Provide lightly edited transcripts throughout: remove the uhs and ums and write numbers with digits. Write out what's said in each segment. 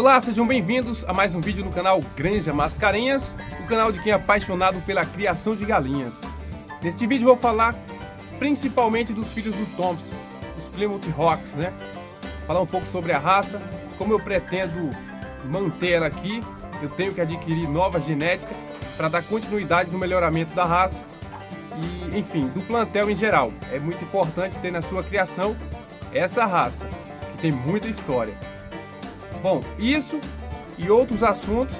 Olá, sejam bem-vindos a mais um vídeo no canal Granja Mascarenhas, o canal de quem é apaixonado pela criação de galinhas. Neste vídeo vou falar principalmente dos filhos do Thompson, os Plymouth Rocks, né? Falar um pouco sobre a raça, como eu pretendo manter ela aqui. Eu tenho que adquirir nova genética para dar continuidade no melhoramento da raça e, enfim, do plantel em geral. É muito importante ter na sua criação essa raça, que tem muita história. Bom, isso e outros assuntos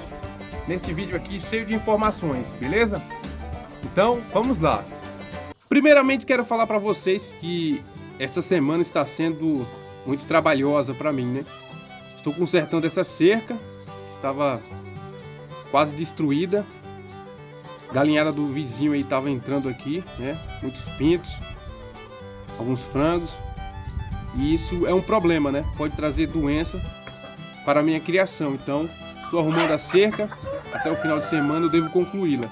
neste vídeo aqui cheio de informações, beleza? Então, vamos lá. Primeiramente, quero falar para vocês que esta semana está sendo muito trabalhosa para mim, né? Estou consertando essa cerca, que estava quase destruída. A galinhada do vizinho aí estava entrando aqui, né? Muitos pintos, alguns frangos. E isso é um problema, né? Pode trazer doença para a minha criação. Então, estou arrumando a cerca. Até o final de semana eu devo concluí-la.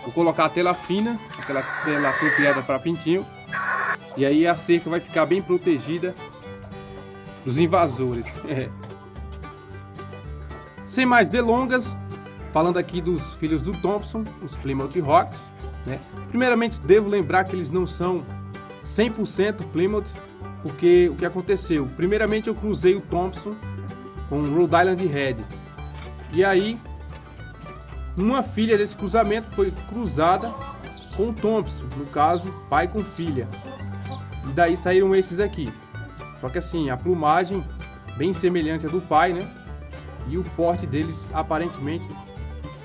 Vou colocar a tela fina, aquela tela apropriada para pintinho. E aí a cerca vai ficar bem protegida dos invasores. Sem mais delongas, falando aqui dos filhos do Thompson, os Plymouth Rocks, né? Primeiramente, devo lembrar que eles não são 100% Plymouth, porque o que aconteceu? Primeiramente, eu cruzei o Thompson com o Rhode Island Red. E aí, uma filha desse cruzamento foi cruzada com o Thompson, no caso, pai com filha. E daí saíram esses aqui. Só que assim, a plumagem bem semelhante à do pai, né? E o porte deles aparentemente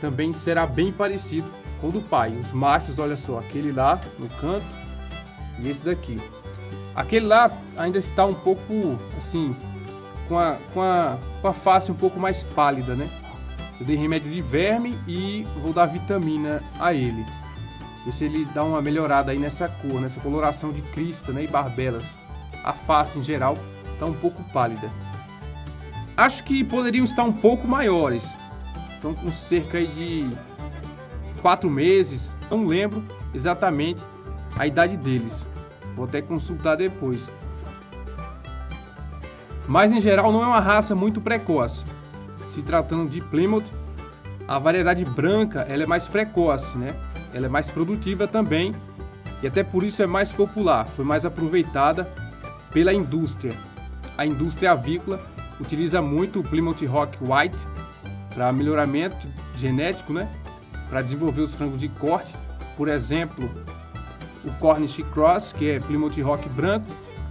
também será bem parecido com o do pai. Os machos, olha só, aquele lá no canto e esse daqui. Aquele lá ainda está um pouco assim, com a face um pouco mais pálida, né? Eu dei remédio de verme e vou dar vitamina a ele. Ver se ele dá uma melhorada aí nessa cor, nessa coloração de crista, né? E barbelas. A face em geral está um pouco pálida. Acho que poderiam estar um pouco maiores. Estão com cerca aí de 4 meses. Não lembro exatamente a idade deles. Vou até consultar depois. Mas em geral não é uma raça muito precoce. Se tratando de Plymouth, a variedade branca ela é mais precoce, né? Ela é mais produtiva também e até por isso é mais popular. Foi mais aproveitada pela indústria. A indústria avícola utiliza muito o Plymouth Rock White para melhoramento genético, né? Para desenvolver os frangos de corte. Por exemplo, o Cornish Cross, que é Plymouth Rock branco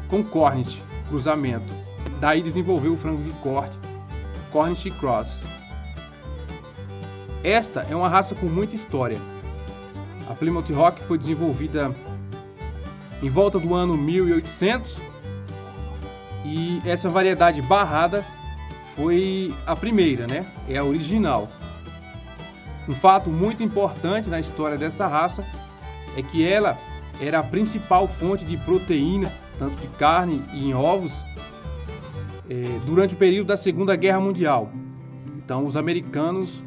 com Cornish, cruzamento. Daí desenvolveu o frango de corte Cornish Cross. Esta é uma raça com muita história. A Plymouth Rock foi desenvolvida em volta do ano 1800 e essa variedade barrada foi a primeira, né? É a original. Um fato muito importante na história dessa raça é que ela era a principal fonte de proteína, tanto de carne e em ovos, durante o período da Segunda Guerra Mundial. Então os americanos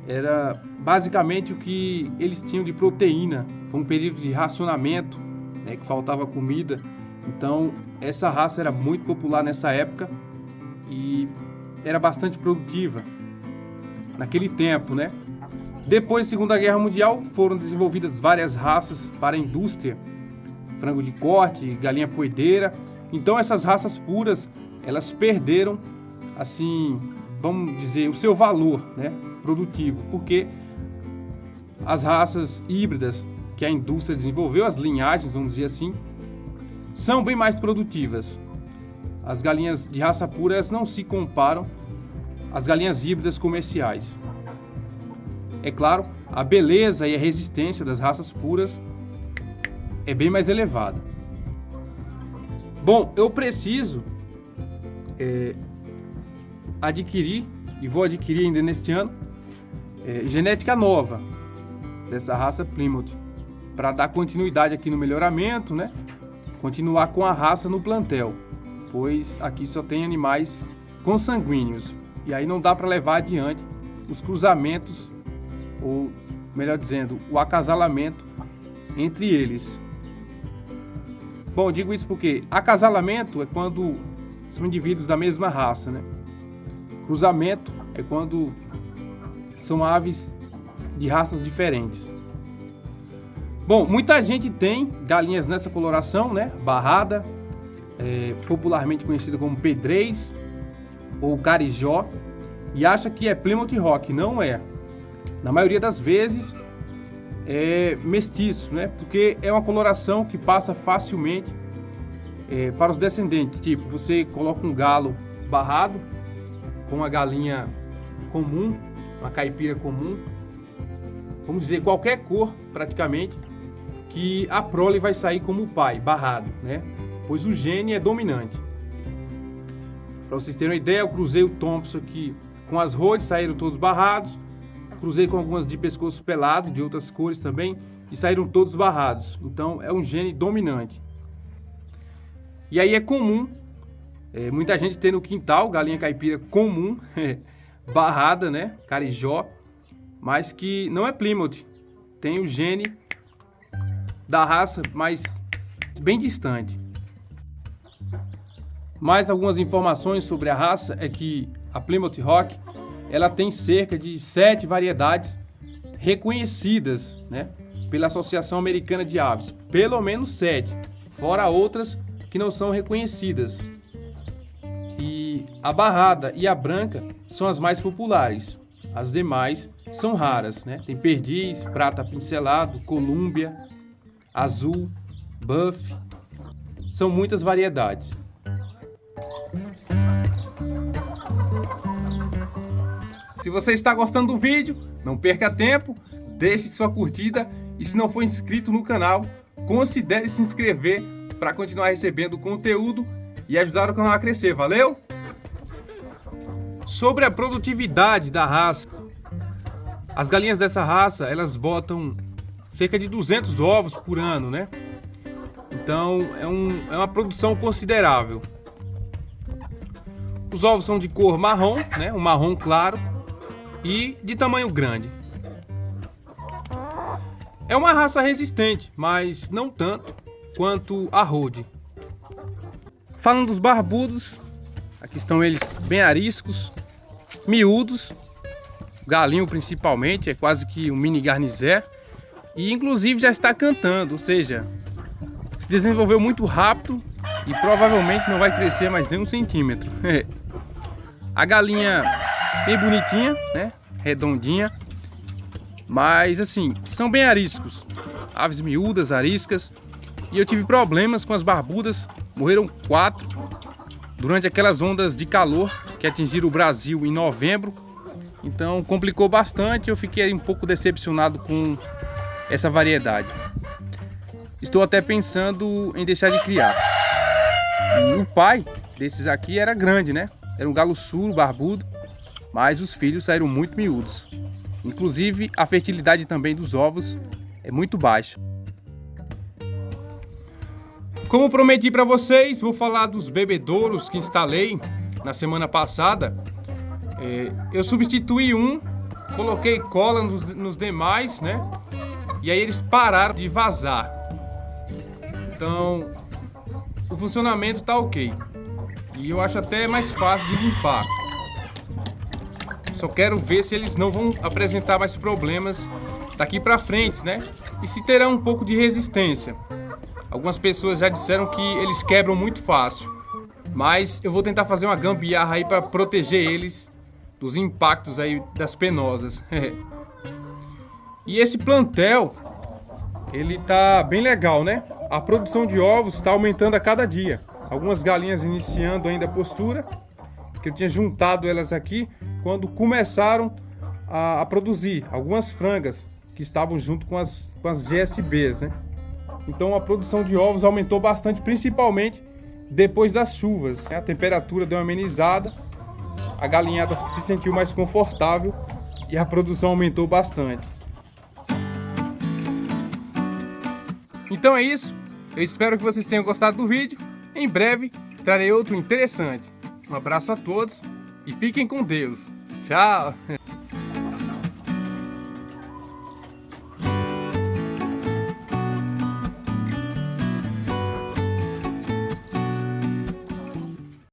era basicamente o que eles tinham de proteína. Foi um período de racionamento, né, que faltava comida. Então essa raça era muito popular nessa época e era bastante produtiva naquele tempo, né? Depois da Segunda Guerra Mundial foram desenvolvidas várias raças para a indústria, frango de corte, galinha poedeira. Então essas raças puras elas perderam, assim, vamos dizer, o seu valor, né, produtivo, porque as raças híbridas que a indústria desenvolveu, as linhagens, vamos dizer assim, são bem mais produtivas. As galinhas de raça pura elas não se comparam às galinhas híbridas comerciais. É claro, a beleza e a resistência das raças puras é bem mais elevada. Bom, eu preciso adquirir, e vou adquirir ainda neste ano, genética nova dessa raça Plymouth, para dar continuidade aqui no melhoramento, né? Continuar com a raça no plantel, pois aqui só tem animais consanguíneos, e aí não dá para levar adiante os cruzamentos, ou melhor dizendo, o acasalamento entre eles. Bom, digo isso porque acasalamento é quando são indivíduos da mesma raça, né? Cruzamento é quando são aves de raças diferentes. Bom, muita gente tem galinhas nessa coloração, né? Barrada, popularmente conhecida como pedrez ou carijó, e acha que é Plymouth Rock. Não é. Na maioria das vezes é mestiço, né? Porque é uma coloração que passa facilmente para os descendentes. Tipo, você coloca um galo barrado com uma galinha comum, uma caipira comum, vamos dizer qualquer cor praticamente, que a prole vai sair como o pai, barrado, né? Pois o gene é dominante. Para vocês terem uma ideia, eu cruzei o Thompson aqui com as Rhodes, saíram todos barrados. Cruzei com algumas de pescoço pelado, de outras cores também, e saíram todos barrados. Então é um gene dominante. E aí é comum, muita gente tem no quintal galinha caipira comum, barrada, né? Carijó, mas que não é Plymouth. Tem o gene da raça, mas bem distante. Mais algumas informações sobre a raça é que a Plymouth Rock, ela tem cerca de 7 variedades reconhecidas, né, pela Associação Americana de Aves. Pelo menos 7, fora outras que não são reconhecidas. E a barrada e a branca são as mais populares. As demais são raras, né? Tem perdiz, prata pincelado, colúmbia, azul, buff. São muitas variedades. Se você está gostando do vídeo, não perca tempo, deixe sua curtida e se não for inscrito no canal, considere se inscrever para continuar recebendo conteúdo e ajudar o canal a crescer, valeu? Sobre a produtividade da raça, as galinhas dessa raça, elas botam cerca de 200 ovos por ano, né? Então é uma produção considerável. Os ovos são de cor marrom, né? Um marrom claro e de tamanho grande. É uma raça resistente, mas não tanto quanto a Rhode. Falando dos barbudos, aqui estão eles bem ariscos, miúdos, galinho principalmente, é quase que um mini garnizé. E inclusive já está cantando, ou seja, se desenvolveu muito rápido e provavelmente não vai crescer mais nem 1 centímetro. A galinha bem bonitinha, né? Redondinha, mas assim, são bem ariscos, aves miúdas, ariscas. E eu tive problemas com as barbudas, morreram 4 durante aquelas ondas de calor que atingiram o Brasil em novembro. Então complicou bastante, eu fiquei um pouco decepcionado com essa variedade. Estou até pensando em deixar de criar. E o pai desses aqui era grande, né? Era um galo suro, barbudo, mas os filhos saíram muito miúdos. Inclusive a fertilidade também dos ovos é muito baixa. Como prometi para vocês, vou falar dos bebedouros que instalei na semana passada. Eu substituí um, coloquei cola nos demais, né? E aí eles pararam de vazar. Então, o funcionamento tá ok. E eu acho até mais fácil de limpar. Só quero ver se eles não vão apresentar mais problemas daqui pra frente, né? E se terão um pouco de resistência. Algumas pessoas já disseram que eles quebram muito fácil. Mas eu vou tentar fazer uma gambiarra aí para proteger eles dos impactos aí das penosas. E esse plantel, ele tá bem legal, né? A produção de ovos está aumentando a cada dia. Algumas galinhas iniciando ainda a postura, que eu tinha juntado elas aqui quando começaram a produzir. Algumas frangas que estavam junto com as GSBs, né? Então a produção de ovos aumentou bastante, principalmente depois das chuvas. A temperatura deu uma amenizada, a galinhada se sentiu mais confortável e a produção aumentou bastante. Então é isso, eu espero que vocês tenham gostado do vídeo. Em breve trarei outro interessante. Um abraço a todos e fiquem com Deus. Tchau!